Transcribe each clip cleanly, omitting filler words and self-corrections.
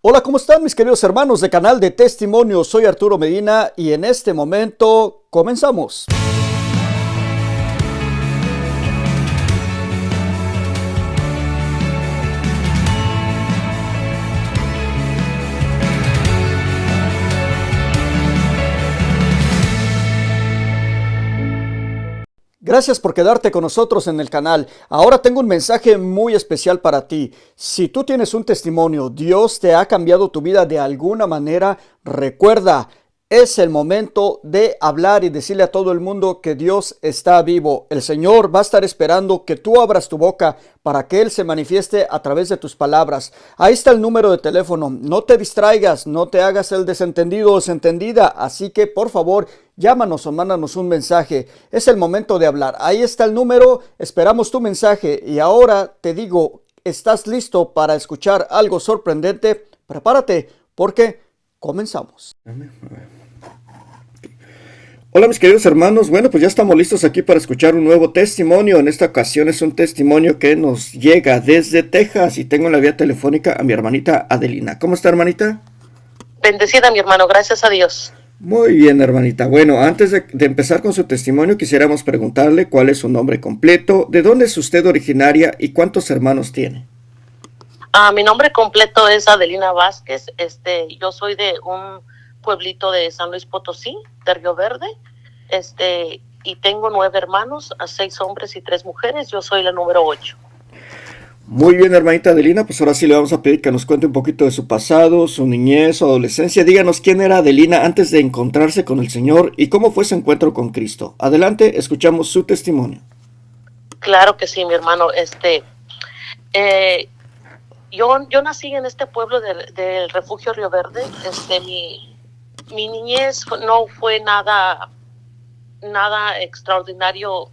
Hola, ¿cómo están mis queridos hermanos de Canal de Testimonios? Soy Arturo Medina y en este momento comenzamos. Gracias por quedarte con nosotros en el canal. Ahora tengo un mensaje muy especial para ti. Si tú tienes un testimonio, Dios te ha cambiado tu vida de alguna manera, recuerda, es el momento de hablar y decirle a todo el mundo que Dios está vivo. El Señor va a estar esperando que tú abras tu boca para que Él se manifieste a través de tus palabras. Ahí está el número de teléfono. No te distraigas, no te hagas el desentendido o desentendida. Así que por favor, llámanos o mándanos un mensaje. Es el momento de hablar. Ahí está el número. Esperamos tu mensaje. Y ahora te digo, ¿estás listo para escuchar algo sorprendente? Prepárate porque comenzamos. Hola mis queridos hermanos, bueno pues ya estamos listos aquí para escuchar un nuevo testimonio. En esta ocasión es un testimonio que nos llega desde Texas y tengo en la vía telefónica a mi hermanita Adelina. ¿Cómo está, hermanita? Bendecida, mi hermano, gracias a Dios. Muy bien, hermanita. Bueno, antes de empezar con su testimonio quisiéramos preguntarle cuál es su nombre completo, de dónde es usted originaria y cuántos hermanos tiene. Mi nombre completo es Adelina Vázquez. Yo soy de un pueblito de San Luis Potosí, de Río Verde. Y tengo 9 hermanos, 6 hombres y 3 mujeres. Yo soy la número 8. Muy bien, hermanita Adelina, pues ahora sí le vamos a pedir que nos cuente un poquito de su pasado, su niñez, su adolescencia. Díganos quién era Adelina antes de encontrarse con el Señor y cómo fue su encuentro con Cristo. Adelante, escuchamos su testimonio. Claro que sí, mi hermano. Yo nací en este pueblo del refugio Río Verde. Mi niñez no fue nada extraordinario.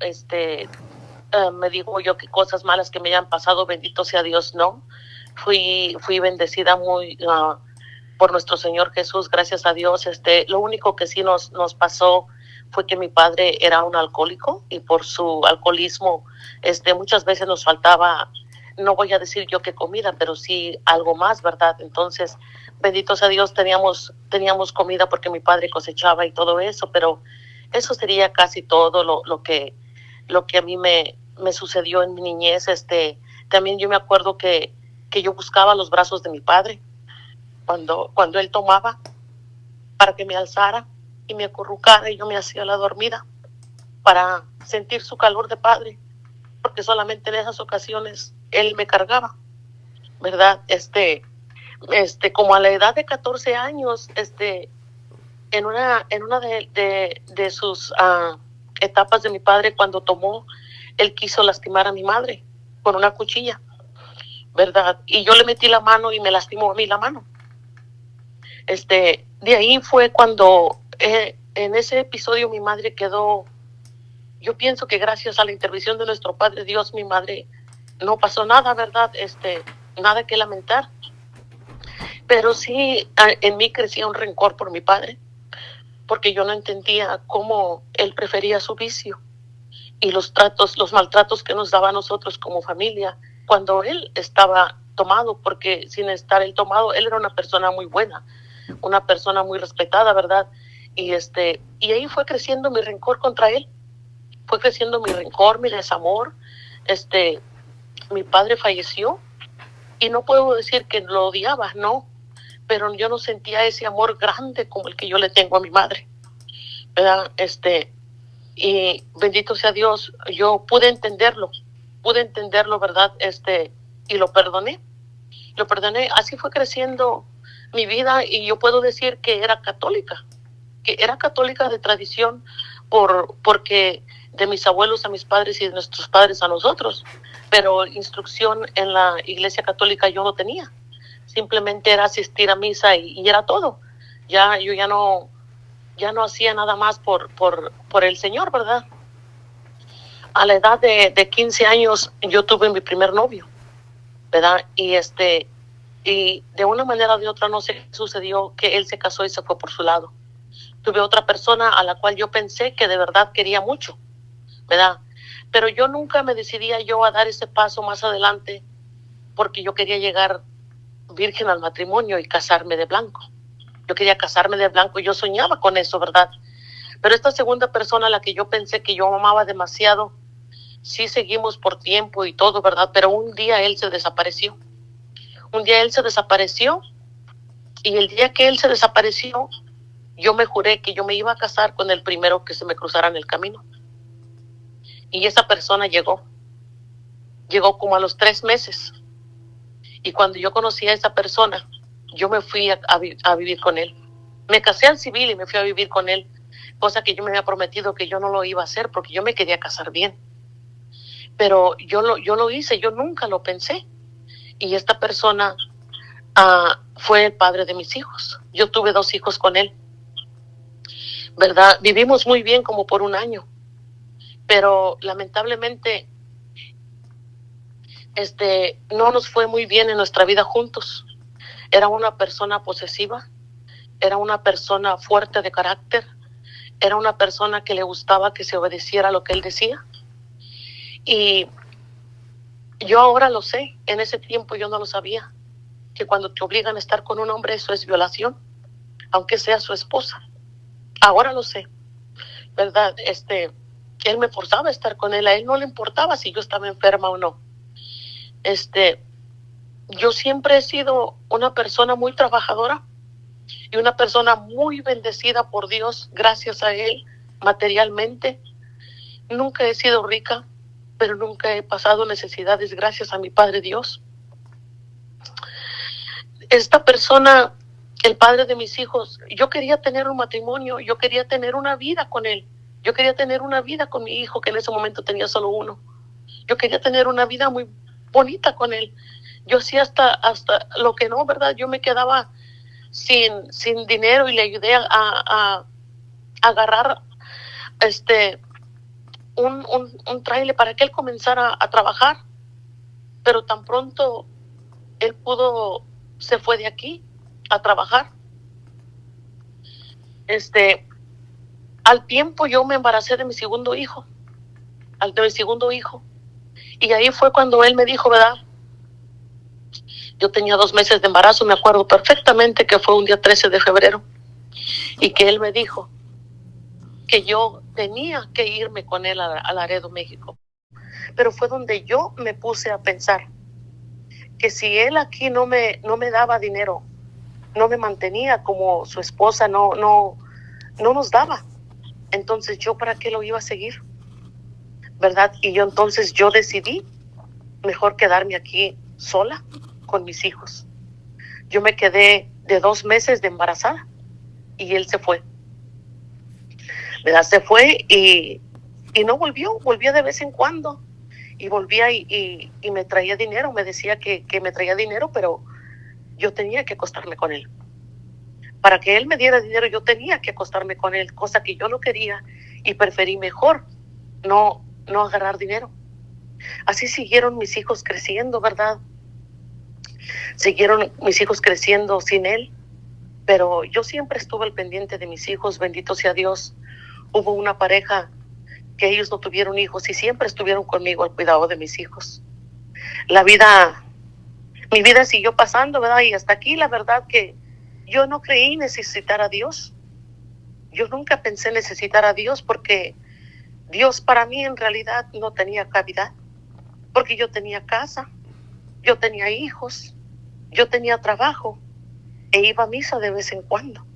Me digo yo que cosas malas que me hayan pasado, bendito sea Dios, no. Fui bendecida muy por nuestro Señor Jesús, gracias a Dios. Lo único que sí nos pasó fue que mi padre era un alcohólico y por su alcoholismo muchas veces nos faltaba, no voy a decir yo qué comida, pero sí algo más, ¿verdad? Entonces, bendito sea Dios, teníamos comida porque mi padre cosechaba y todo eso, pero eso sería casi todo lo que a mí me sucedió en mi niñez. También yo me acuerdo que yo buscaba los brazos de mi padre cuando él tomaba para que me alzara y me acurrucara y yo me hacía la dormida para sentir su calor de padre, porque solamente en esas ocasiones él me cargaba, ¿verdad? Como a la edad de 14 años, en una de sus etapas de mi padre, cuando tomó, él quiso lastimar a mi madre con una cuchilla, ¿verdad? Y yo le metí la mano y me lastimó a mí la mano. De ahí fue cuando en ese episodio mi madre quedó, yo pienso que gracias a la intervención de nuestro Padre Dios, mi madre no pasó nada, ¿verdad? Nada que lamentar. Pero sí en mí crecía un rencor por mi padre, porque yo no entendía cómo él prefería su vicio y los maltratos que nos daba a nosotros como familia cuando él estaba tomado, porque sin estar él tomado, él era una persona muy buena, una persona muy respetada, ¿verdad? Y ahí fue creciendo mi rencor contra él, fue creciendo mi rencor, mi desamor. Mi padre falleció y no puedo decir que lo odiaba, no, pero yo no sentía ese amor grande como el que yo le tengo a mi madre, ¿verdad? Y bendito sea Dios, yo pude entenderlo, ¿verdad? Y lo perdoné, así fue creciendo mi vida. Y yo puedo decir que era católica de tradición, porque de mis abuelos a mis padres y de nuestros padres a nosotros, pero instrucción en la iglesia católica yo no tenía, simplemente era asistir a misa y era todo. Yo ya no hacía nada más por el Señor, ¿verdad? A la edad de 15 años yo tuve mi primer novio, ¿verdad? Y de una manera o de otra no sé, sucedió que él se casó y se fue por su lado. Tuve otra persona a la cual yo pensé que de verdad quería mucho, ¿verdad? Pero yo nunca me decidía yo a dar ese paso más adelante, porque yo quería llegar virgen al matrimonio y casarme de blanco. Yo quería casarme de blanco y yo soñaba con eso, ¿verdad? Pero esta segunda persona, a la que yo pensé que yo amaba demasiado, sí seguimos por tiempo y todo, ¿verdad? Pero un día él se desapareció. Un día él se desapareció y el día que él se desapareció, yo me juré que yo me iba a casar con el primero que se me cruzara en el camino. Y esa persona llegó como a los 3 meses. Y cuando yo conocí a esa persona, yo me fui a vivir con él. Me casé al civil y me fui a vivir con él, cosa que yo me había prometido que yo no lo iba a hacer porque yo me quería casar bien. Pero yo lo hice, yo nunca lo pensé. Y esta persona fue el padre de mis hijos. Yo tuve 2 hijos con él, ¿verdad? Vivimos muy bien como por 1 año, pero lamentablemente no nos fue muy bien en nuestra vida juntos. Era una persona posesiva, era una persona fuerte de carácter, era una persona que le gustaba que se obedeciera lo que él decía. Y yo ahora lo sé, en ese tiempo yo no lo sabía, que cuando te obligan a estar con un hombre eso es violación, aunque sea su esposa. Ahora lo sé, ¿verdad? Él me forzaba a estar con él, a él no le importaba si yo estaba enferma o no. Yo siempre he sido una persona muy trabajadora y una persona muy bendecida por Dios, gracias a él, materialmente. Nunca he sido rica, pero nunca he pasado necesidades gracias a mi Padre Dios. Esta persona, el padre de mis hijos, yo quería tener un matrimonio, yo quería tener una vida con él. Yo quería tener una vida con mi hijo, que en ese momento tenía solo 1. Yo quería tener una vida muy bonita con él. Yo sí hasta lo que no, ¿verdad? Yo me quedaba sin dinero y le ayudé a agarrar un trailer para que él comenzara a trabajar. Pero tan pronto él se fue de aquí a trabajar. Al tiempo yo me embaracé de mi segundo hijo. Y ahí fue cuando él me dijo, ¿verdad? Yo tenía 2 meses de embarazo, me acuerdo perfectamente que fue un día 13 de febrero. Y que él me dijo que yo tenía que irme con él a Laredo, México. Pero fue donde yo me puse a pensar que si él aquí no me daba dinero, no me mantenía como su esposa, no nos daba, entonces yo para qué lo iba a seguir, ¿verdad? Y entonces yo decidí mejor quedarme aquí sola con mis hijos. Yo me quedé de 2 meses de embarazada y él se fue, ¿verdad? Se fue y no volvía de vez en cuando y volvía y me traía dinero, me decía que me traía dinero, pero yo tenía que acostarme con él. Para que él me diera dinero yo tenía que acostarme con él, cosa que yo no quería y preferí mejor no agarrar dinero. Así siguieron mis hijos creciendo, ¿verdad? Siguieron mis hijos creciendo sin él, pero yo siempre estuve al pendiente de mis hijos, bendito sea Dios. Hubo una pareja que ellos no tuvieron hijos y siempre estuvieron conmigo al cuidado de mis hijos. Mi vida siguió pasando, ¿verdad? Y hasta aquí la verdad que yo no creí necesitar a Dios. Yo nunca pensé necesitar a Dios porque Dios para mí en realidad no tenía cavidad. Porque yo tenía casa, yo tenía hijos, yo tenía trabajo e iba a misa de vez en cuando.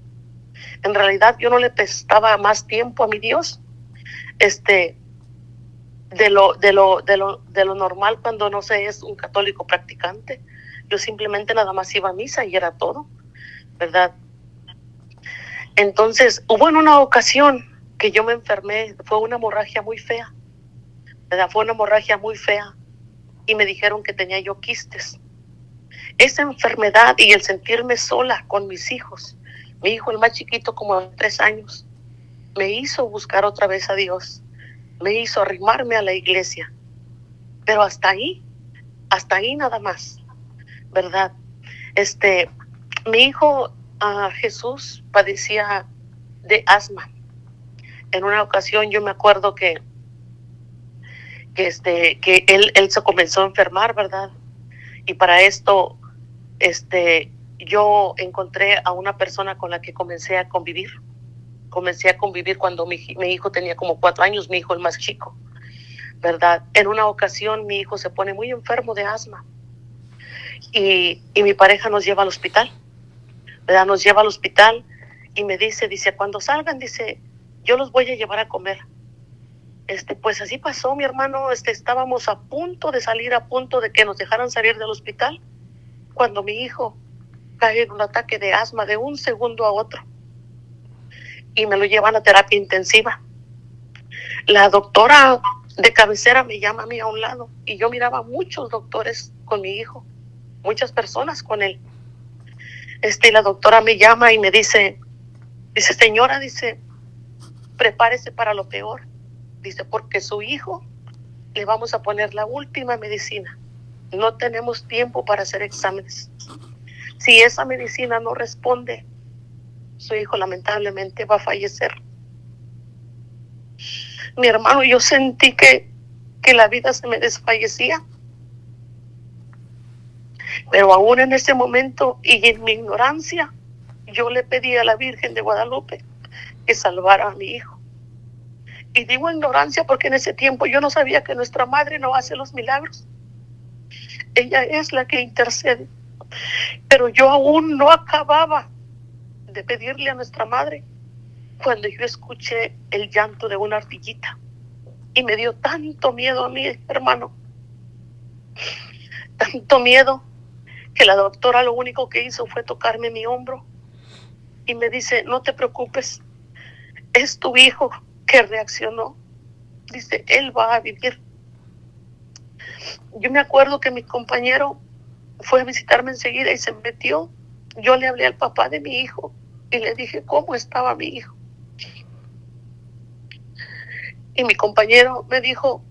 En realidad yo no le prestaba más tiempo a mi Dios de lo normal cuando no se es un católico practicante. Yo simplemente nada más iba a misa y era todo, ¿verdad? Entonces hubo en una ocasión que yo me enfermé, fue una hemorragia muy fea, ¿verdad? Fue una hemorragia muy fea y me dijeron que tenía yo quistes. Esa enfermedad y el sentirme sola con mis hijos, mi hijo el más chiquito como de 3 años, me hizo buscar otra vez a Dios, me hizo arrimarme a la iglesia, pero hasta ahí nada más, ¿verdad? Mi hijo Jesús padecía de asma. En una ocasión yo me acuerdo que él se comenzó a enfermar, ¿verdad? Y para esto yo encontré a una persona con la que comencé a convivir. Comencé a convivir cuando mi hijo tenía como 4 años, mi hijo el más chico, ¿verdad? En una ocasión mi hijo se pone muy enfermo de asma y mi pareja nos lleva al hospital, ¿verdad? Nos lleva al hospital y me dice, cuando salgan, dice, yo los voy a llevar a comer. Pues así pasó, mi hermano. Estábamos a punto de salir, a punto de que nos dejaran salir del hospital, cuando mi hijo cae en un ataque de asma de un segundo a otro y me lo llevan a terapia intensiva. La doctora de cabecera me llama a mí a un lado y yo miraba muchos doctores con mi hijo, muchas personas con él. La doctora me llama y me dice, señora, dice, prepárese para lo peor. Dice, porque su hijo le vamos a poner la última medicina. No tenemos tiempo para hacer exámenes. Si esa medicina no responde, su hijo lamentablemente va a fallecer. Mi hermano, yo sentí que la vida se me desfallecía. Pero aún en ese momento y en mi ignorancia, yo le pedí a la Virgen de Guadalupe que salvara a mi hijo. Y digo ignorancia porque en ese tiempo yo no sabía que nuestra madre no hace los milagros. Ella es la que intercede. Pero yo aún no acababa de pedirle a nuestra madre cuando yo escuché el llanto de una ardillita. Y me dio tanto miedo a mí, hermano. Tanto miedo que la doctora lo único que hizo fue tocarme mi hombro y me dice, no te preocupes, es tu hijo que reaccionó. Dice, él va a vivir. Yo me acuerdo que mi compañero fue a visitarme enseguida y se metió. Yo le hablé al papá de mi hijo y le dije cómo estaba mi hijo. Y mi compañero me dijo,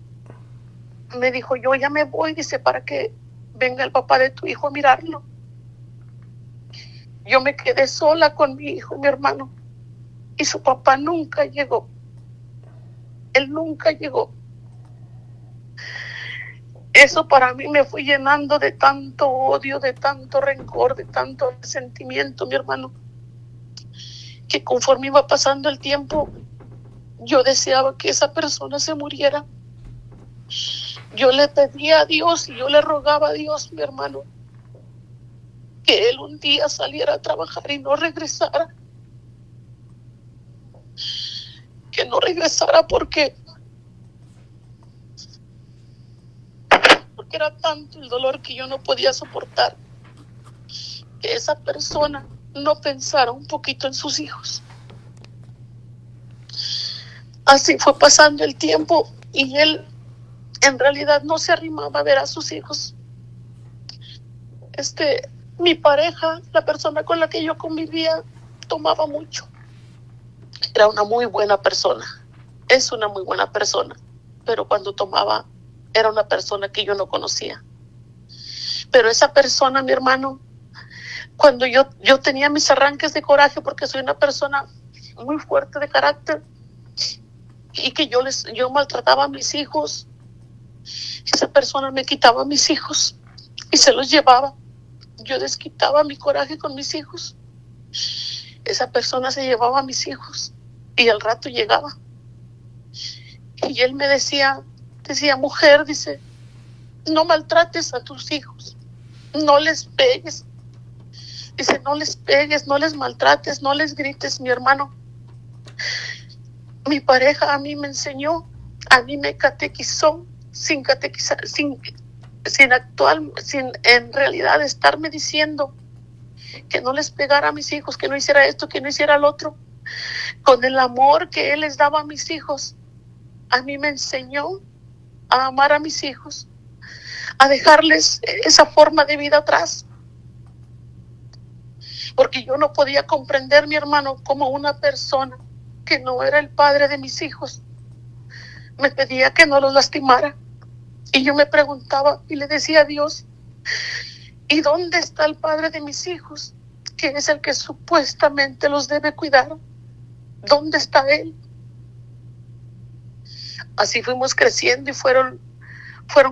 yo ya me voy, dice, para que venga el papá de tu hijo a mirarlo. Yo me quedé sola con mi hijo, mi hermano, y su papá nunca llegó. Él nunca llegó. Eso para mí me fue llenando de tanto odio, de tanto rencor, de tanto resentimiento, mi hermano, que conforme iba pasando el tiempo, yo deseaba que esa persona se muriera. Yo le pedía a Dios y yo le rogaba a Dios, mi hermano, que él un día saliera a trabajar y no regresara. Que no regresara porque era tanto el dolor que yo no podía soportar, que esa persona no pensara un poquito en sus hijos. Así fue pasando el tiempo y él en realidad no se arrimaba a ver a sus hijos. Mi pareja, la persona con la que yo convivía, tomaba mucho. Era una muy buena persona. Es una muy buena persona. Pero cuando tomaba, era una persona que yo no conocía. Pero esa persona, mi hermano, cuando yo tenía mis arranques de coraje, porque soy una persona muy fuerte de carácter, y que yo maltrataba a mis hijos, esa persona me quitaba a mis hijos y se los llevaba. Yo desquitaba mi coraje con mis hijos. Esa persona se llevaba a mis hijos y al rato llegaba. Y él me decía, mujer, dice, no maltrates a tus hijos, no les pegues. Dice, no les pegues, no les maltrates, no les grites, mi hermano. Mi pareja a mí me enseñó, a mí me catequizó, sin catequizar, sin en realidad estarme diciendo que no les pegara a mis hijos, que no hiciera esto, que no hiciera lo otro. Con el amor que él les daba a mis hijos, a mí me enseñó a amar a mis hijos, a dejarles esa forma de vida atrás. Porque yo no podía comprender, mi hermano, como una persona que no era el padre de mis hijos me pedía que no los lastimara. Y yo me preguntaba y le decía a Dios, ¿y dónde está el padre de mis hijos? Que es el que supuestamente los debe cuidar. ¿Dónde está él? Así fuimos creciendo y fueron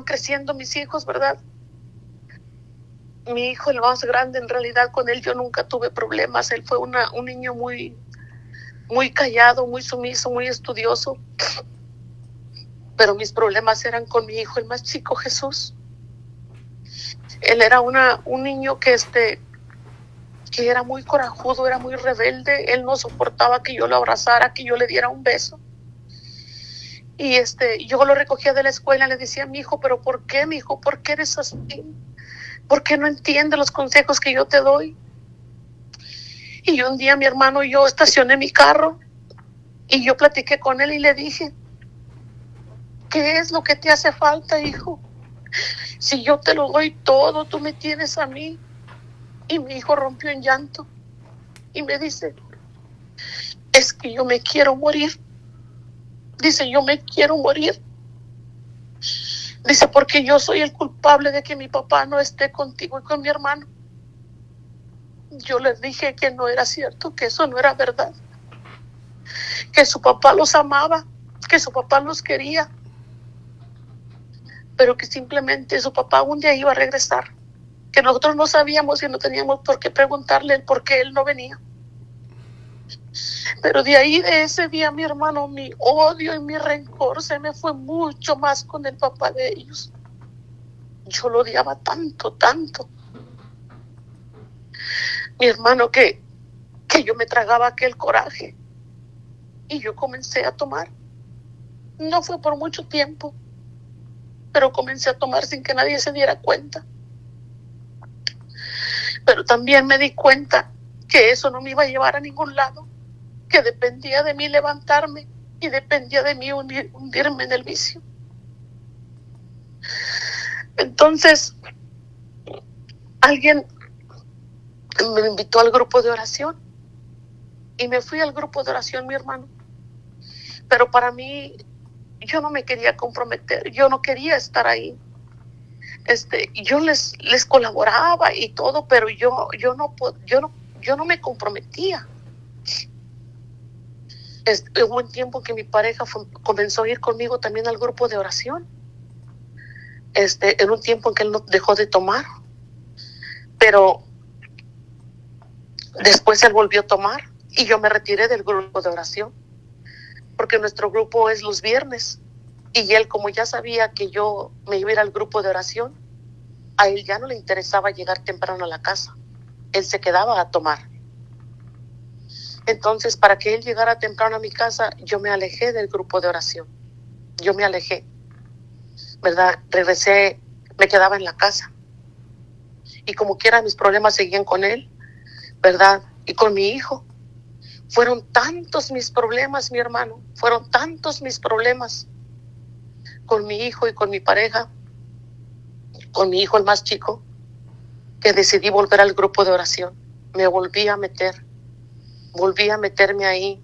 creciendo mis hijos, ¿verdad? mi hijo, el más grande, en realidad con él yo nunca tuve problemas. Él fue un niño muy, muy callado, muy sumiso, muy estudioso. Pero mis problemas eran con mi hijo, el más chico, Jesús. Él era un niño que era muy corajudo, era muy rebelde. Él no soportaba que yo lo abrazara, que yo le diera un beso. Y yo lo recogía de la escuela, le decía: mi hijo, ¿pero por qué, mi hijo? ¿Por qué eres así? ¿Por qué no entiendes los consejos que yo te doy? Y un día, mi hermano, yo estacioné mi carro y yo platiqué con él y le dije: ¿qué es lo que te hace falta, hijo? Si yo te lo doy todo, tú me tienes a mí. Y mi hijo rompió en llanto y me dice: es que yo me quiero morir. Dice: yo me quiero morir. Dice: porque yo soy el culpable de que mi papá no esté contigo y con mi hermano. Yo les dije que no era cierto, que eso no era verdad, que su papá los amaba, que su papá los quería, pero que simplemente su papá un día iba a regresar, que nosotros no sabíamos y no teníamos por qué preguntarle el por qué él no venía. Pero de ahí, de ese día, mi hermano, mi odio y mi rencor se me fue mucho más con el papá de ellos. Yo lo odiaba tanto, tanto. Mi hermano, que yo me tragaba aquel coraje y yo comencé a tomar. No fue por mucho tiempo, pero comencé a tomar sin que nadie se diera cuenta. Pero también me di cuenta que eso no me iba a llevar a ningún lado, que dependía de mí levantarme y dependía de mí hundirme en el vicio. Entonces, alguien me invitó al grupo de oración y me fui al grupo de oración, mi hermano. Pero para mí, yo no me quería comprometer, yo no quería estar ahí. Yo les colaboraba y todo, pero yo no me comprometía. Hubo un tiempo que mi pareja comenzó a ir conmigo también al grupo de oración. En un tiempo en que él no dejó de tomar, pero después él volvió a tomar y yo me retiré del grupo de oración, porque nuestro grupo es los viernes. Y él, como ya sabía que yo me iba a ir al grupo de oración, a él ya no le interesaba llegar temprano a la casa. Él se quedaba a tomar. Entonces, para que él llegara temprano a mi casa, yo me alejé del grupo de oración. Yo me alejé, ¿verdad? Regresé, me quedaba en la casa. Y como quiera, mis problemas seguían con él, ¿verdad? Y con mi hijo. Fueron tantos mis problemas, mi hermano. Fueron tantos mis problemas con mi hijo y con mi pareja, con mi hijo el más chico, que decidí volver al grupo de oración. Me volví a meterme ahí.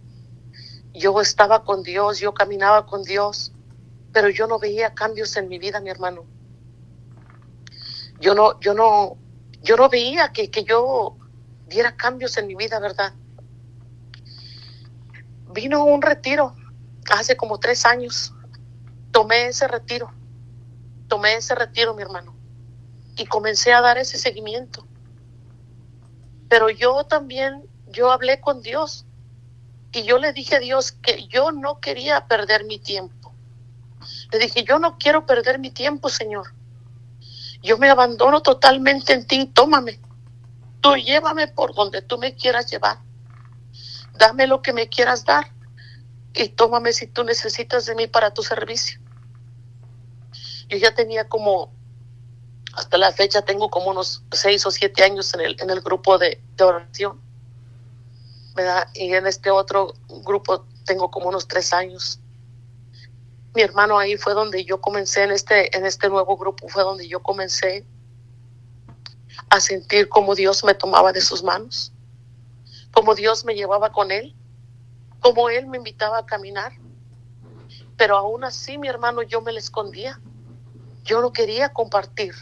Yo estaba con Dios, yo caminaba con Dios, pero yo no veía cambios en mi vida, mi hermano. Yo no veía que yo diera cambios en mi vida, ¿verdad? Vino un retiro hace como 3 años. Tomé ese retiro, mi hermano, y comencé a dar ese seguimiento. Pero yo hablé con Dios y yo le dije a Dios que yo no quería perder mi tiempo. Le dije: yo no quiero perder mi tiempo, Señor. Yo me abandono totalmente en ti, tómame. Tú llévame por donde tú me quieras llevar. Dame lo que me quieras dar y tómame si tú necesitas de mí para tu servicio. Yo ya tenía hasta la fecha tengo como unos 6 o 7 años en el grupo de oración, ¿verdad? Y en este otro grupo tengo como unos 3 años. Mi hermano, ahí fue donde yo comencé, en este nuevo grupo fue donde yo comencé a sentir cómo Dios me tomaba de sus manos, cómo Dios me llevaba con él, cómo él me invitaba a caminar. Pero aún así, mi hermano, yo me le escondía. Yo no quería compartir.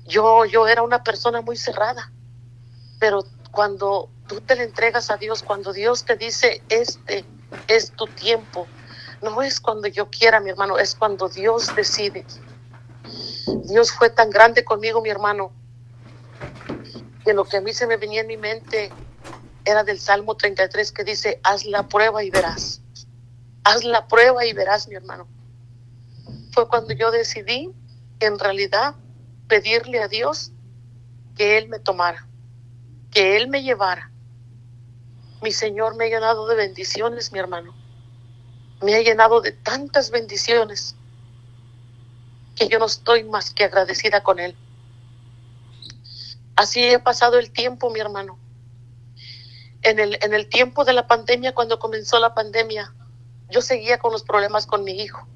Yo era una persona muy cerrada. Pero cuando tú te le entregas a Dios, cuando Dios te dice: este es tu tiempo, no es cuando yo quiera, mi hermano, es cuando Dios decide. Dios fue tan grande conmigo, mi hermano, que lo que a mí se me venía en mi mente era del Salmo 33 que dice, haz la prueba y verás. Haz la prueba y verás, mi hermano. Fue cuando yo decidí, en realidad, pedirle a Dios que Él me tomara, que Él me llevara. Mi Señor me ha llenado de bendiciones, mi hermano. Me ha llenado de tantas bendiciones que yo no estoy más que agradecida con Él. Así he pasado el tiempo, mi hermano. En el tiempo de la pandemia, cuando comenzó la pandemia, yo seguía con los problemas con mi hijo.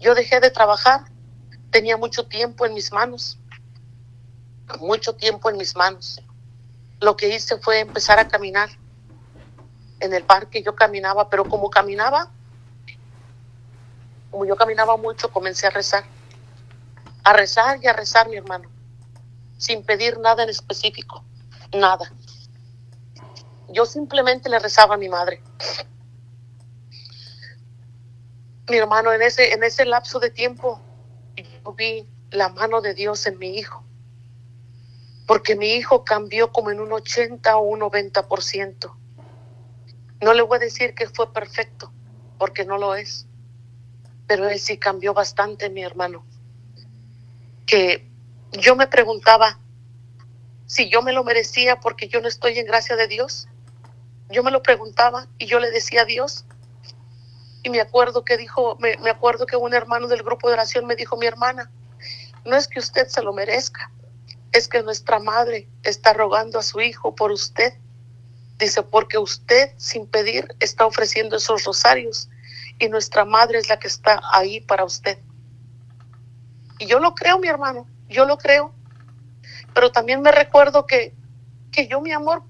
Yo dejé de trabajar, tenía mucho tiempo en mis manos, mucho tiempo en mis manos. Lo que hice fue empezar a caminar. En el parque yo caminaba, pero como yo caminaba mucho, comencé a rezar y a rezar, mi hermano, sin pedir nada en específico, nada. Yo simplemente le rezaba a mi madre. Mi hermano, en ese lapso de tiempo, yo vi la mano de Dios en mi hijo, porque mi hijo cambió como en un 80 o un 90%. No le voy a decir que fue perfecto, porque no lo es, pero él sí cambió bastante, mi hermano. Que yo me preguntaba si yo me lo merecía porque yo no estoy en gracia de Dios. Yo me lo preguntaba y yo le decía a Dios. Y me acuerdo que me acuerdo que un hermano del grupo de oración me dijo, mi hermana, no es que usted se lo merezca, es que nuestra madre está rogando a su hijo por usted. Dice, porque usted sin pedir está ofreciendo esos rosarios y nuestra madre es la que está ahí para usted. Y yo lo creo, mi hermano, yo lo creo. Pero también me recuerdo que yo mi amor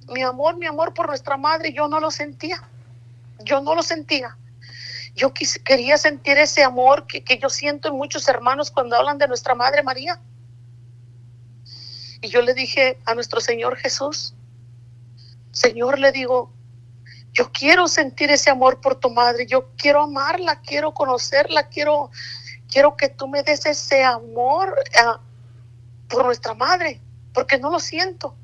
por nuestra madre, yo no lo sentía. Yo no lo sentía. Yo quería sentir ese amor que yo siento en muchos hermanos cuando hablan de nuestra Madre María. Y yo le dije a nuestro Señor Jesús, Señor, le digo, yo quiero sentir ese amor por tu madre, yo quiero amarla, quiero conocerla, quiero que tú me des ese amor por nuestra madre, porque no lo siento.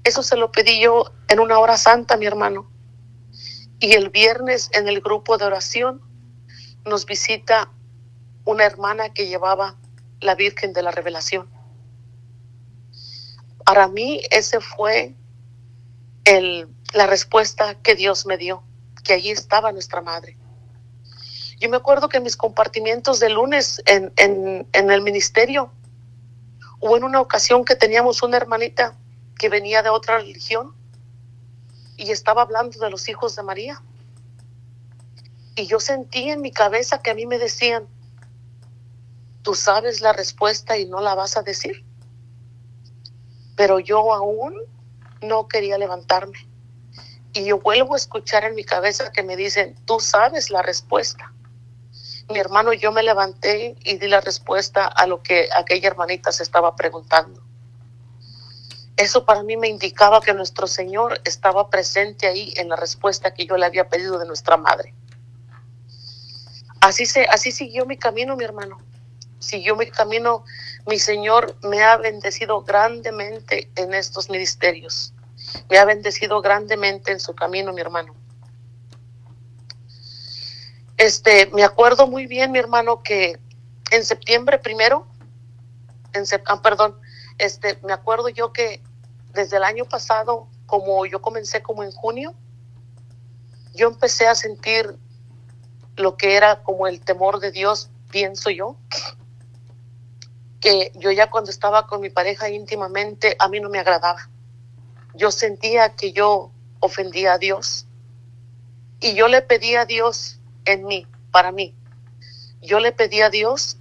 Eso se lo pedí yo en una hora santa, mi hermano. Y el viernes en el grupo de oración nos visita una hermana que llevaba la Virgen de la Revelación. Para mí ese fue la respuesta que Dios me dio, que allí estaba nuestra madre. Yo me acuerdo que en mis compartimientos de lunes en el ministerio, hubo en una ocasión que teníamos una hermanita que venía de otra religión y estaba hablando de los hijos de María. Y yo sentí en mi cabeza que a mí me decían, tú sabes la respuesta y no la vas a decir. Pero yo aún no quería levantarme. Y yo vuelvo a escuchar en mi cabeza que me dicen, tú sabes la respuesta. Mi hermano, yo me levanté y di la respuesta a lo que aquella hermanita se estaba preguntando. Eso para mí me indicaba que nuestro Señor estaba presente ahí en la respuesta que yo le había pedido de nuestra madre. Así siguió mi camino, mi hermano. Siguió mi camino. Mi Señor me ha bendecido grandemente en estos ministerios. Me ha bendecido grandemente en su camino, mi hermano. Me acuerdo muy bien, mi hermano, que en septiembre primero, me acuerdo yo que desde el año pasado, como yo comencé como en junio, yo empecé a sentir lo que era como el temor de Dios, pienso yo, que yo ya cuando estaba con mi pareja íntimamente, a mí no me agradaba. Yo sentía que yo ofendía a Dios y yo le pedí a Dios para mí, yo le pedí a Dios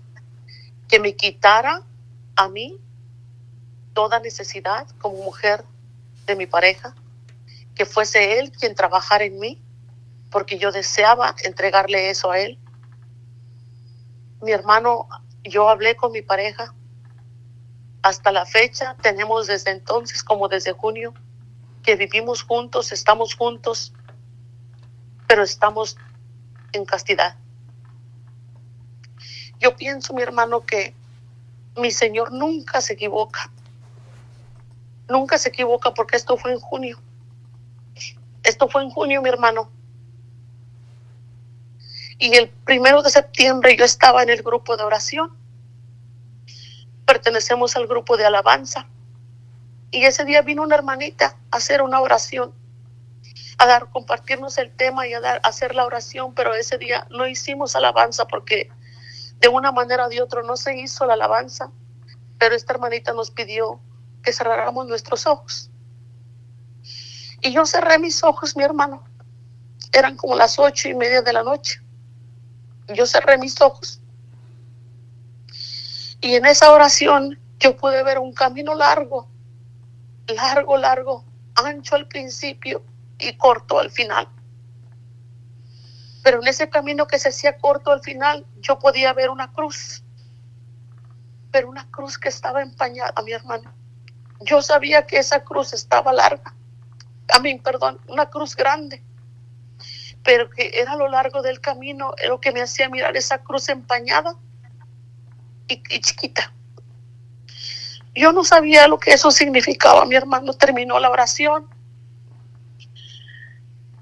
que me quitara a mí toda necesidad como mujer de mi pareja, que fuese Él quien trabajara en mí, porque yo deseaba entregarle eso a Él. Mi hermano, yo hablé con mi pareja. Hasta la fecha tenemos desde entonces, como desde junio, que vivimos juntos, estamos juntos, pero estamos en castidad. Yo pienso, mi hermano, que mi Señor nunca se equivoca. nunca se equivoca porque esto fue en junio. Esto fue en junio, mi hermano. Y el 1 de septiembre yo estaba en el grupo de oración. Pertenecemos al grupo de alabanza. Y ese día vino una hermanita a hacer una oración, a compartirnos el tema y a hacer la oración, pero ese día no hicimos alabanza porque de una manera o de otra no se hizo la alabanza, pero esta hermanita nos pidió que cerráramos nuestros ojos. Y yo cerré mis ojos, mi hermano. Eran como las 8:30 de la noche. Yo cerré mis ojos. Y en esa oración yo pude ver un camino largo, ancho al principio y corto al final. Pero en ese camino que se hacía corto al final, yo podía ver una cruz. Pero una cruz que estaba empañada, mi hermano. Yo sabía que esa cruz estaba larga. Una cruz grande. Pero que era a lo largo del camino, era lo que me hacía mirar esa cruz empañada y chiquita. Yo no sabía lo que eso significaba. Mi hermano terminó la oración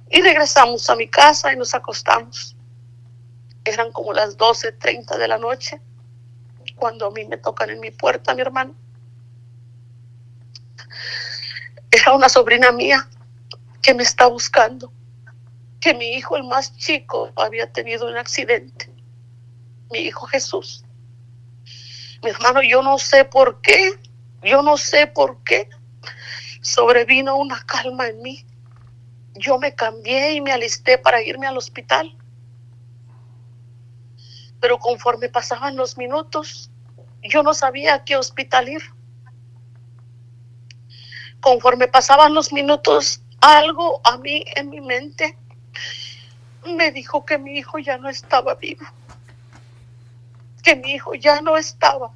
y regresamos a mi casa y nos acostamos. Eran como las 12:30 de la noche cuando a mí me tocan en mi puerta, mi hermano. Era una sobrina mía que me está buscando, que mi hijo, el más chico, había tenido un accidente. Mi hijo Jesús. Mi hermano, yo no sé por qué sobrevino una calma en mí. Yo me cambié y me alisté para irme al hospital. Pero conforme pasaban los minutos, yo no sabía a qué hospital ir. Conforme pasaban los minutos, algo a mí en mi mente me dijo que mi hijo ya no estaba vivo. Que mi hijo ya no estaba.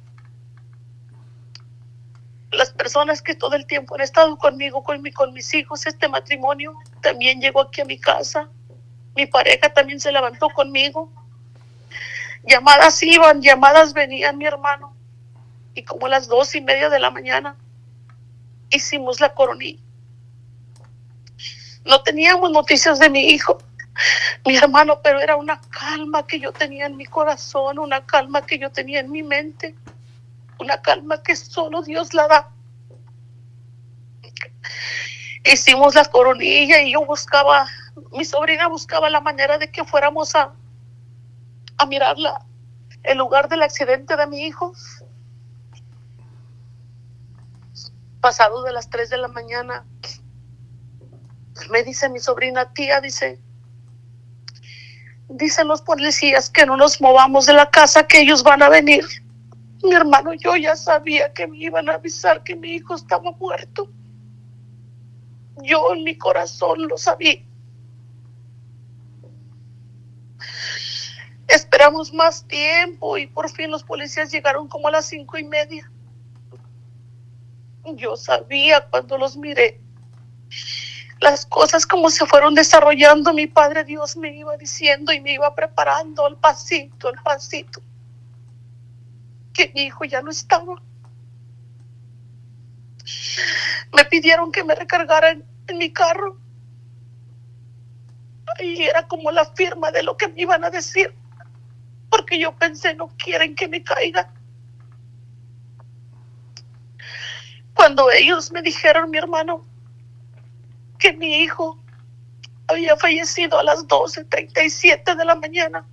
Las personas que todo el tiempo han estado conmigo, con mis hijos, este matrimonio también llegó aquí a mi casa. Mi pareja también se levantó conmigo. Llamadas iban, llamadas venían, mi hermano. Y como a las 2:30 de la mañana hicimos la coronilla. No teníamos noticias de mi hijo, mi hermano, pero era una calma que yo tenía en mi corazón, una calma que yo tenía en mi mente, una calma que solo Dios la da. Hicimos la coronilla y mi sobrina buscaba la manera de que fuéramos a mirar el lugar del accidente de mi hijo. Pasado de las 3 de la mañana, me dice mi sobrina, tía, dicen los policías que no nos movamos de la casa, que ellos van a venir. Mi hermano, yo ya sabía que me iban a avisar que mi hijo estaba muerto. Yo en mi corazón lo sabía. Esperamos más tiempo y por fin los policías llegaron como a las 5:30. Yo sabía cuando los miré las cosas como se fueron desarrollando. Mi Padre Dios me iba diciendo y me iba preparando al pasito, que mi hijo ya no estaba. Me pidieron que me recargaran en mi carro. Y era como la firma de lo que me iban a decir, porque yo pensé, no quieren que me caiga. Cuando ellos me dijeron, mi hermano, que mi hijo había fallecido a las 12:37 de la mañana,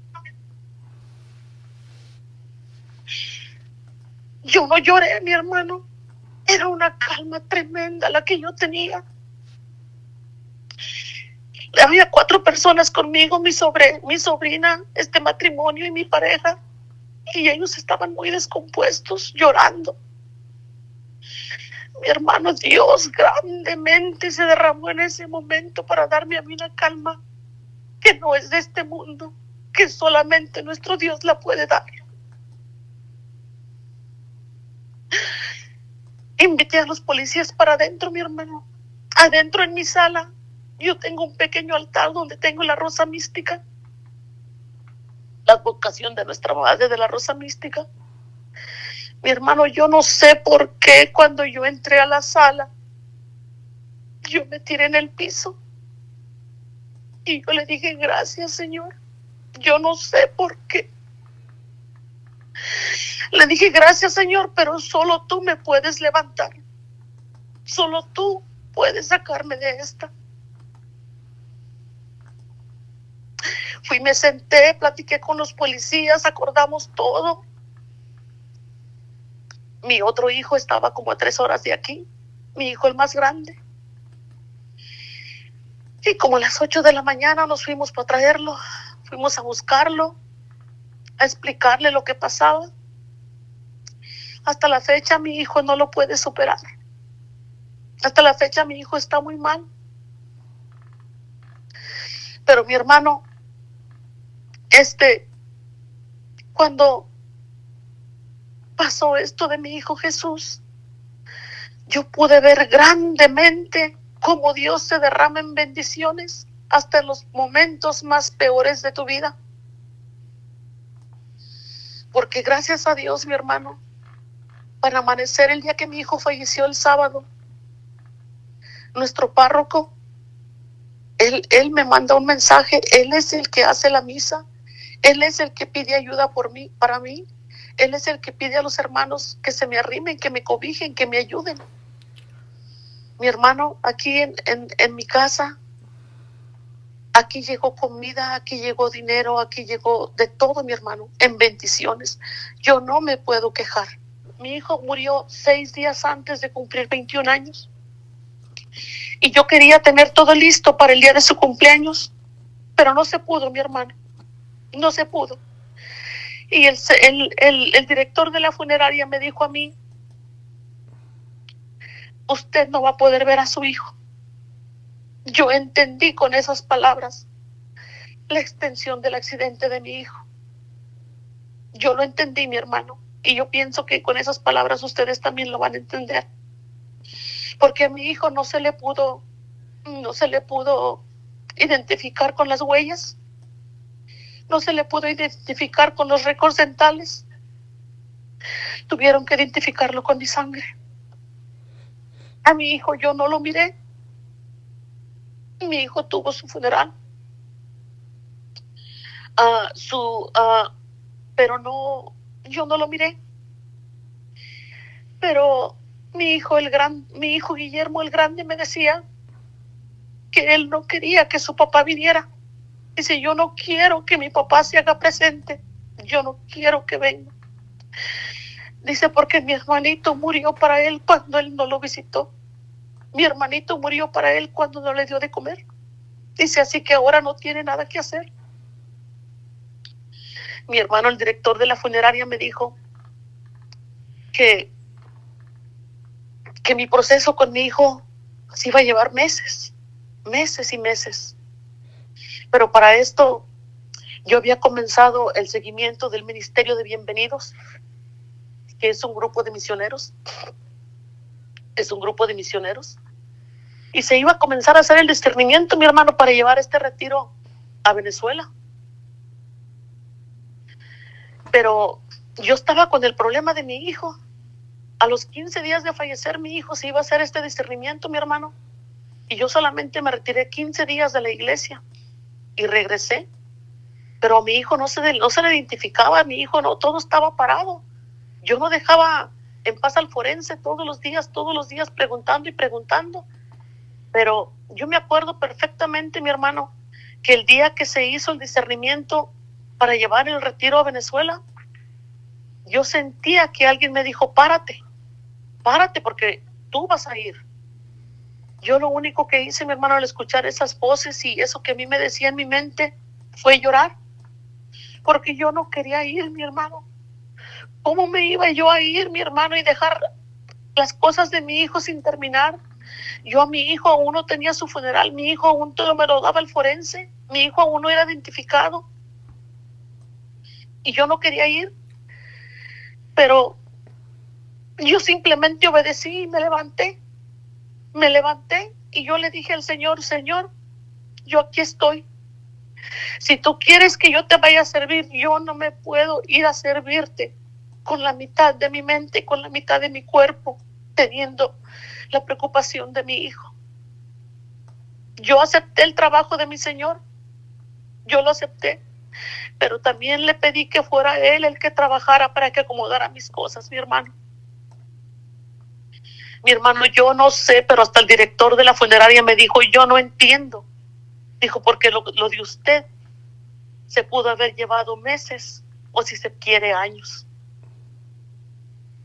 yo no lloré, mi hermano. Era una calma tremenda la que yo tenía. Había 4 personas conmigo, mi sobrina, este matrimonio y mi pareja, y ellos estaban muy descompuestos, llorando. Mi hermano, Dios grandemente se derramó en ese momento para darme a mí una calma que no es de este mundo, que solamente nuestro Dios la puede dar. Invité a los policías para adentro, mi hermano. Adentro en mi sala, yo tengo un pequeño altar donde tengo la rosa mística, la advocación de nuestra madre de la rosa mística. Mi hermano, yo no sé por qué cuando yo entré a la sala, yo me tiré en el piso y yo le dije, gracias, Señor. Yo no sé por qué. Le dije, gracias, Señor, pero solo tú me puedes levantar. Solo tú puedes sacarme de esta. Fui, me senté, platiqué con los policías, acordamos todo. Mi otro hijo estaba como a 3 horas de aquí, mi hijo el más grande. Y como a las 8 de la mañana nos fuimos para traerlo, fuimos a buscarlo, a explicarle lo que pasaba. Hasta la fecha mi hijo no lo puede superar. Hasta la fecha mi hijo está muy mal. Pero mi hermano, cuando pasó esto de mi hijo Jesús, yo pude ver grandemente cómo Dios se derrama en bendiciones hasta en los momentos más peores de tu vida. Porque gracias a Dios, mi hermano, para amanecer el día que mi hijo falleció el sábado, nuestro párroco, él me manda un mensaje. Él es el que hace la misa. Él es el que pide ayuda para mí. Él es el que pide a los hermanos que se me arrimen, que me cobijen, que me ayuden. Mi hermano, aquí en mi casa, aquí llegó comida, aquí llegó dinero, aquí llegó de todo, mi hermano, en bendiciones. Yo no me puedo quejar. Mi hijo murió 6 días antes de cumplir 21 años. Y yo quería tener todo listo para el día de su cumpleaños, pero no se pudo, mi hermano. No se pudo. Y el director de la funeraria me dijo a mí, usted no va a poder ver a su hijo. Yo entendí con esas palabras la extensión del accidente de mi hijo. Yo lo entendí, mi hermano, y yo pienso que con esas palabras ustedes también lo van a entender. Porque a mi hijo no se le pudo identificar con las huellas, no se le pudo identificar con los récords dentales. Tuvieron que identificarlo con mi sangre. A mi hijo yo no lo miré. Mi hijo tuvo su funeral. Pero no, yo no lo miré. Pero mi hijo Guillermo el Grande me decía que él no quería que su papá viniera. Dice, yo no quiero que mi papá se haga presente. Yo no quiero que venga. Dice, porque mi hermanito murió para él cuando él no lo visitó. Mi hermanito murió para él cuando no le dio de comer. Dice, así que ahora no tiene nada que hacer. Mi hermano, el director de la funeraria, me dijo que mi proceso con mi hijo se iba a llevar meses y meses. Pero para esto yo había comenzado el seguimiento del Ministerio de Bienvenidos, que es un grupo de misioneros. Y se iba a comenzar a hacer el discernimiento, mi hermano, para llevar este retiro a Venezuela. Pero yo estaba con el problema de mi hijo. A los 15 días de fallecer mi hijo se iba a hacer este discernimiento, mi hermano. Y yo solamente me retiré 15 días de la iglesia y regresé. Pero a mi hijo no se le identificaba, a mi hijo no, todo estaba parado. Yo no dejaba en paz al forense todos los días preguntando y preguntando. Pero yo me acuerdo perfectamente, mi hermano, que el día que se hizo el discernimiento para llevar el retiro a Venezuela, yo sentía que alguien me dijo, párate porque tú vas a ir. Yo lo único que hice, mi hermano, al escuchar esas voces y eso que a mí me decía en mi mente, fue llorar, porque yo no quería ir, mi hermano. ¿Cómo me iba yo a ir, mi hermano, y dejar las cosas de mi hijo sin terminar? Yo a mi hijo aún no tenía su funeral, mi hijo aún todo me lo daba el forense, mi hijo aún no era identificado. Y yo no quería ir, pero yo simplemente obedecí y me levanté y yo le dije al Señor, Señor, yo aquí estoy. Si tú quieres que yo te vaya a servir, yo no me puedo ir a servirte con la mitad de mi mente, con la mitad de mi cuerpo, teniendo la preocupación de mi hijo. Yo acepté el trabajo de mi Señor, yo lo acepté, pero también le pedí que fuera Él el que trabajara para que acomodara mis cosas, mi hermano. Mi hermano, yo no sé, pero hasta el director de la funeraria me dijo, yo no entiendo. Dijo, porque lo de usted se pudo haber llevado meses o si se quiere años.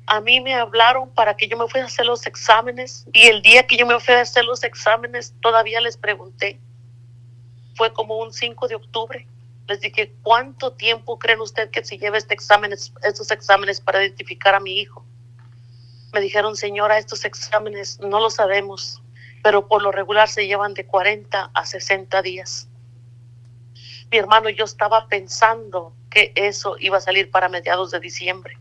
A mí me hablaron para que yo me fuera a hacer los exámenes y el día que yo me fui a hacer los exámenes todavía les pregunté, fue como un 5 de octubre, les dije, ¿cuánto tiempo creen usted que se lleva estos exámenes para identificar a mi hijo? Me dijeron, señora, estos exámenes no lo sabemos, pero por lo regular se llevan de 40 a 60 días. Mi hermano, yo estaba pensando que eso iba a salir para mediados de diciembre.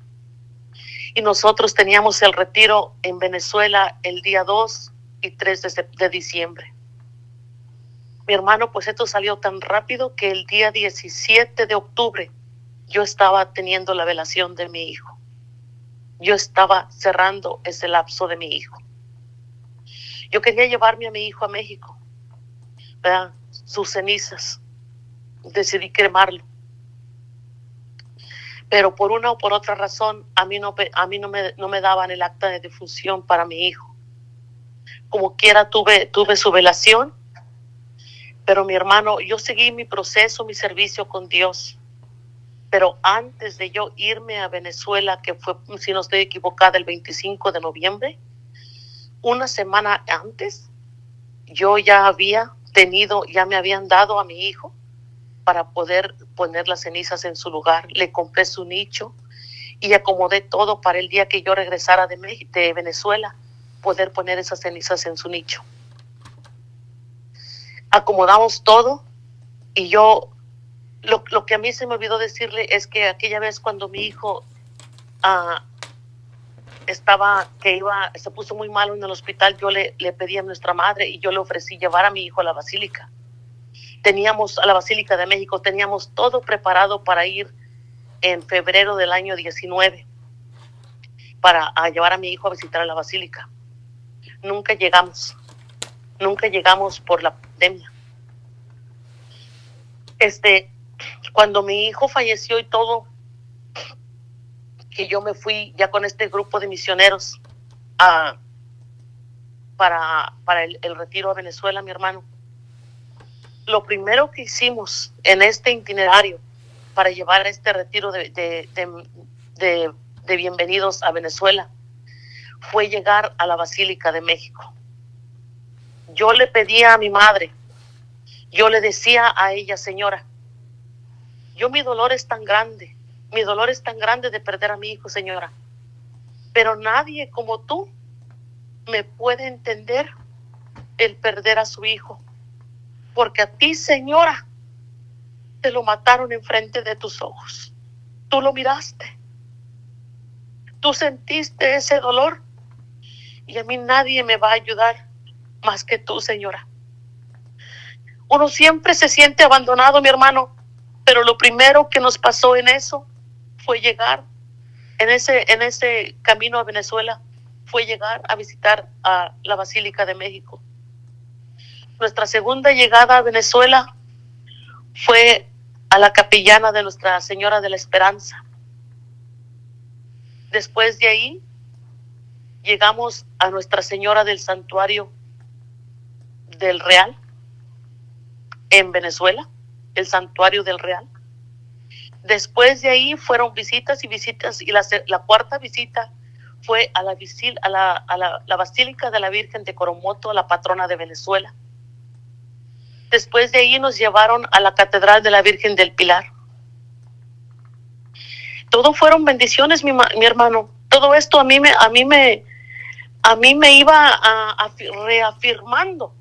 Y nosotros teníamos el retiro en Venezuela el día 2 y 3 de diciembre. Mi hermano, pues esto salió tan rápido que el día 17 de octubre yo estaba teniendo la velación de mi hijo. Yo estaba cerrando ese lapso de mi hijo. Yo quería llevarme a mi hijo a México, ¿verdad? Sus cenizas. Decidí cremarlo. Pero por una o por otra razón, a mí no me daban el acta de defunción para mi hijo. Como quiera tuve su velación, pero mi hermano, yo seguí mi proceso, mi servicio con Dios. Pero antes de yo irme a Venezuela, que fue, si no estoy equivocada, el 25 de noviembre, una semana antes, yo ya me habían dado a mi hijo para poder poner las cenizas en su lugar. Le compré su nicho y acomodé todo para el día que yo regresara de Venezuela, poder poner esas cenizas en su nicho. Acomodamos todo y yo, lo que a mí se me olvidó decirle es que aquella vez cuando mi hijo se puso muy malo en el hospital, yo le pedí a nuestra madre y yo le ofrecí llevar a mi hijo a la basílica. A la Basílica de México, teníamos todo preparado para ir en febrero del año 19 para llevar a mi hijo a visitar a la basílica. Nunca llegamos por la pandemia. Cuando mi hijo falleció y todo, que yo me fui ya con este grupo de misioneros para el retiro a Venezuela, mi hermano. Lo primero que hicimos en este itinerario para llevar este retiro de bienvenidos a Venezuela fue llegar a la Basílica de México. Yo le pedía a mi madre, yo le decía a ella, señora, mi dolor es tan grande de perder a mi hijo, señora, pero nadie como tú me puede entender el perder a su hijo, porque a ti, señora, te lo mataron enfrente de tus ojos. Tú lo miraste. Tú sentiste ese dolor. Y a mí nadie me va a ayudar más que tú, señora. Uno siempre se siente abandonado, mi hermano. Pero lo primero que nos pasó en eso fue llegar, en ese camino a Venezuela, fue llegar a visitar a la Basílica de México. Nuestra segunda llegada a Venezuela fue a la capellana de Nuestra Señora de la Esperanza. Después de ahí, llegamos a Nuestra Señora del Santuario del Real, en Venezuela, el Santuario del Real. Después de ahí fueron visitas, y la cuarta visita fue a la Basílica de la Virgen de Coromoto, la patrona de Venezuela. Después de ahí nos llevaron a la Catedral de la Virgen del Pilar. Todo fueron bendiciones, mi hermano. Todo esto a mí me iba reafirmando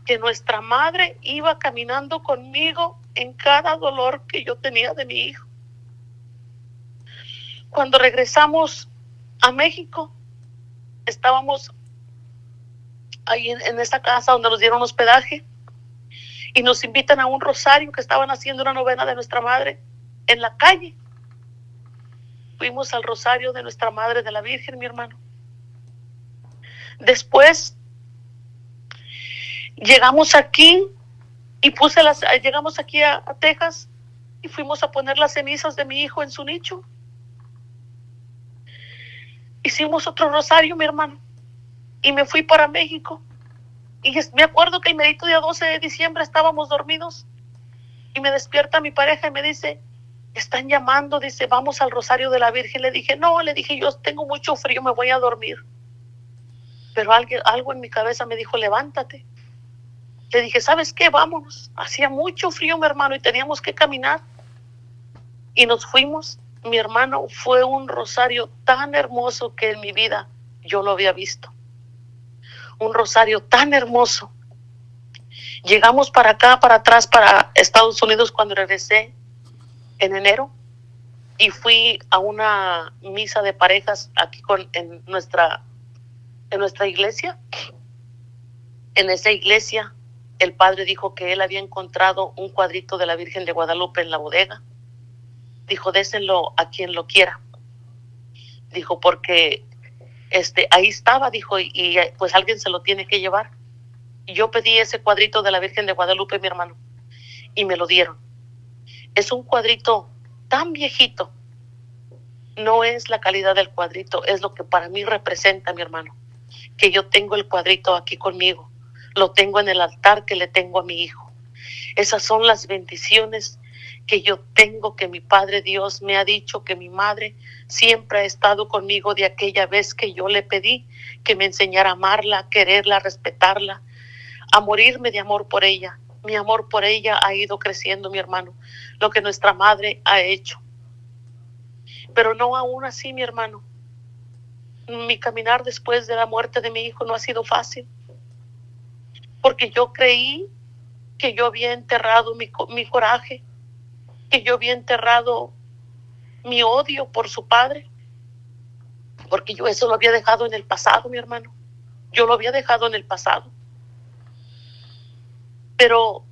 que nuestra madre iba caminando conmigo en cada dolor que yo tenía de mi hijo. Cuando regresamos a México, estábamos ahí en esta casa donde nos dieron hospedaje y nos invitan a un rosario que estaban haciendo una novena de nuestra madre en la calle. Fuimos al rosario de nuestra Madre de la Virgen, mi hermano. Después Llegamos aquí y llegamos aquí a Texas y fuimos a poner las cenizas de mi hijo en su nicho. Hicimos otro rosario, mi hermano, y me fui para México. Y me acuerdo que el medito día 12 de diciembre estábamos dormidos y me despierta mi pareja y me dice, están llamando, dice, vamos al Rosario de la Virgen. Le dije, no, yo tengo mucho frío, me voy a dormir. Pero algo en mi cabeza me dijo, levántate. Le dije, ¿sabes qué? Vámonos. Hacía mucho frío, mi hermano, y teníamos que caminar. Y nos fuimos. Mi hermano, fue un rosario tan hermoso que en mi vida yo lo había visto. Un rosario tan hermoso. Llegamos para acá, para atrás, para Estados Unidos cuando regresé en enero. Y fui a una misa de parejas aquí en nuestra iglesia. En esa iglesia, el padre dijo que él había encontrado un cuadrito de la Virgen de Guadalupe en la bodega. Dijo, désenlo a quien lo quiera. Dijo, porque ahí estaba, dijo, y pues alguien se lo tiene que llevar. Y yo pedí ese cuadrito de la Virgen de Guadalupe, mi hermano, y me lo dieron. Es un cuadrito tan viejito. No es la calidad del cuadrito, es lo que para mí representa, mi hermano, que yo tengo el cuadrito aquí conmigo. Lo tengo en el altar que le tengo a mi hijo. Esas son las bendiciones que yo tengo, que mi Padre Dios me ha dicho, que mi madre siempre ha estado conmigo de aquella vez que yo le pedí que me enseñara a amarla, a quererla, a respetarla, a morirme de amor por ella. Mi amor por ella ha ido creciendo, mi hermano, lo que nuestra madre ha hecho. Pero no aún así, mi hermano. Mi caminar después de la muerte de mi hijo no ha sido fácil, porque yo creí que yo había enterrado mi coraje, que yo había enterrado mi odio por su padre, porque yo eso lo había dejado en el pasado, mi hermano. Yo lo había dejado en el pasado. Pero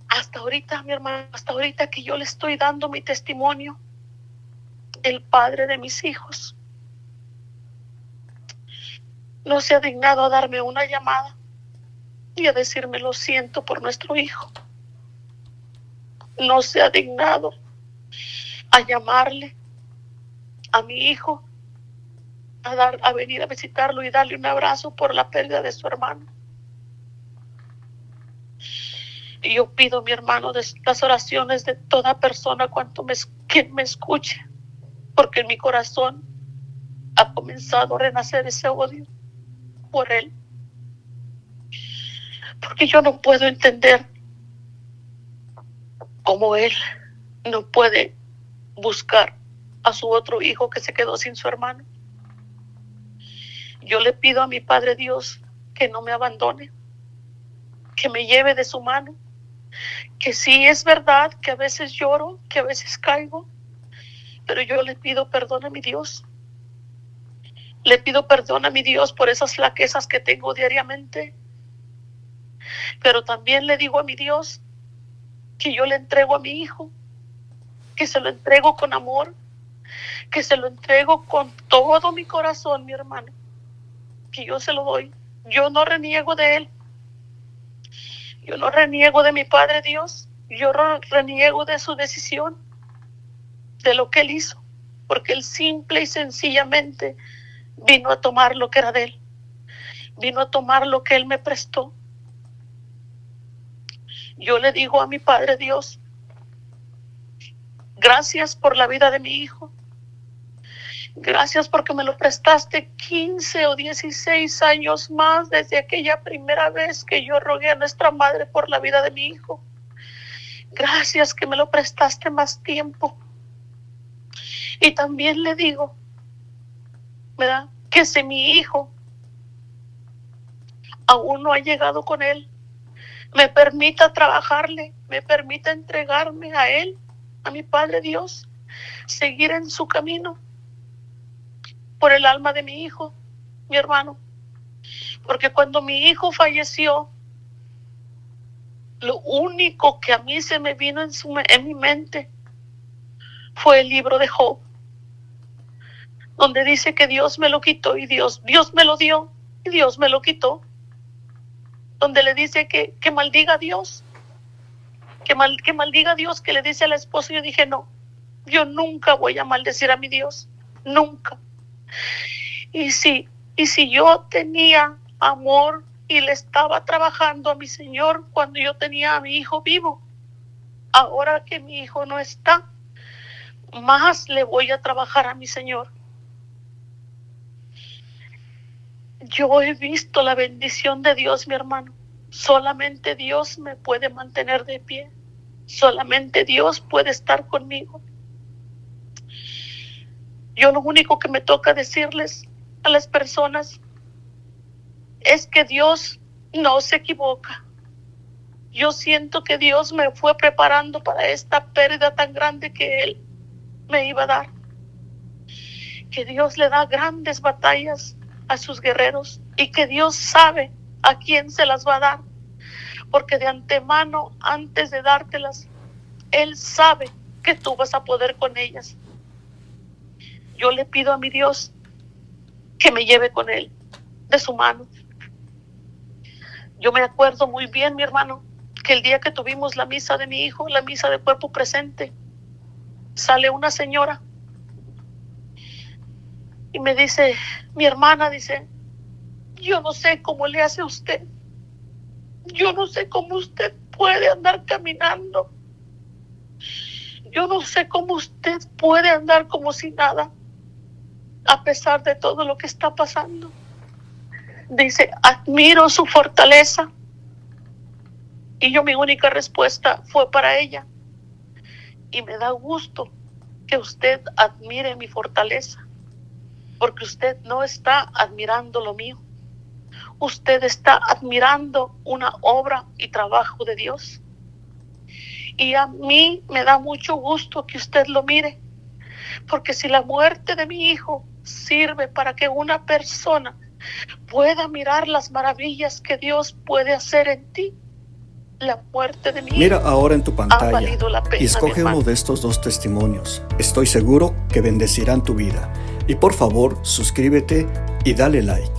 hasta ahorita, mi hermano, hasta ahorita que yo le estoy dando mi testimonio, el padre de mis hijos no se ha dignado a darme una llamada y a decirme lo siento por nuestro hijo. No se ha dignado a llamarle a mi hijo, a venir a visitarlo y darle un abrazo por la pérdida de su hermano. Y yo pido, mi hermano, de las oraciones de toda persona quien me escuche, porque en mi corazón ha comenzado a renacer ese odio por él. Porque yo no puedo entender cómo él no puede buscar a su otro hijo que se quedó sin su hermano. Yo le pido a mi Padre Dios que no me abandone, que me lleve de su mano, que sí es verdad que a veces lloro, que a veces caigo, pero yo le pido perdón a mi Dios. Le pido perdón a mi Dios por esas flaquezas que tengo diariamente, pero también le digo a mi Dios que yo le entrego a mi hijo, que se lo entrego con amor, que se lo entrego con todo mi corazón, mi hermano, que yo se lo doy. Yo no reniego de él, yo no reniego de mi Padre Dios, yo reniego de su decisión, de lo que él hizo, porque él simple y sencillamente vino a tomar lo que era de él, vino a tomar lo que él me prestó. Yo le digo a mi Padre Dios, gracias por la vida de mi hijo. Gracias porque me lo prestaste 15 o 16 años más desde aquella primera vez que yo rogué a nuestra madre por la vida de mi hijo. Gracias que me lo prestaste más tiempo. Y también le digo, ¿verdad?, que si mi hijo aún no ha llegado con él, me permita trabajarle, me permita entregarme a él, a mi Padre Dios, seguir en su camino por el alma de mi hijo, mi hermano. Porque cuando mi hijo falleció, lo único que a mí se me vino en mi mente fue el libro de Job, donde dice que Dios me lo quitó y Dios me lo dio y Dios me lo quitó. donde le dice que maldiga a Dios, que maldiga a Dios, que le dice al esposo. Yo dije, no, yo nunca voy a maldecir a mi Dios, nunca. Y si yo tenía amor y le estaba trabajando a mi Señor cuando yo tenía a mi hijo vivo, ahora que mi hijo no está, más le voy a trabajar a mi Señor. Yo he visto la bendición de Dios, mi hermano. Solamente Dios me puede mantener de pie. Solamente Dios puede estar conmigo. Yo lo único que me toca decirles a las personas es que Dios no se equivoca. Yo siento que Dios me fue preparando para esta pérdida tan grande que Él me iba a dar. Que Dios le da grandes batallas a sus guerreros y que Dios sabe a quién se las va a dar, porque de antemano, antes de dártelas, Él sabe que tú vas a poder con ellas. Yo le pido a mi Dios que me lleve con Él, de su mano. Yo me acuerdo muy bien, mi hermano, que el día que tuvimos la misa de mi hijo, la misa de cuerpo presente, sale una señora y me dice, mi hermana, dice, yo no sé cómo le hace usted. Yo no sé cómo usted puede andar caminando. Yo no sé cómo usted puede andar como si nada, a pesar de todo lo que está pasando. Dice, admiro su fortaleza. Y yo, mi única respuesta fue para ella. Y me da gusto que usted admire mi fortaleza, porque usted no está admirando lo mío. Usted está admirando una obra y trabajo de Dios. Y a mí me da mucho gusto que usted lo mire, porque si la muerte de mi hijo sirve para que una persona pueda mirar las maravillas que Dios puede hacer en ti, la muerte de mi hijo Mira ahora en tu ha pantalla valido la pena, y escoge uno de estos dos testimonios. Estoy seguro que bendecirán tu vida. Y por favor, suscríbete y dale like.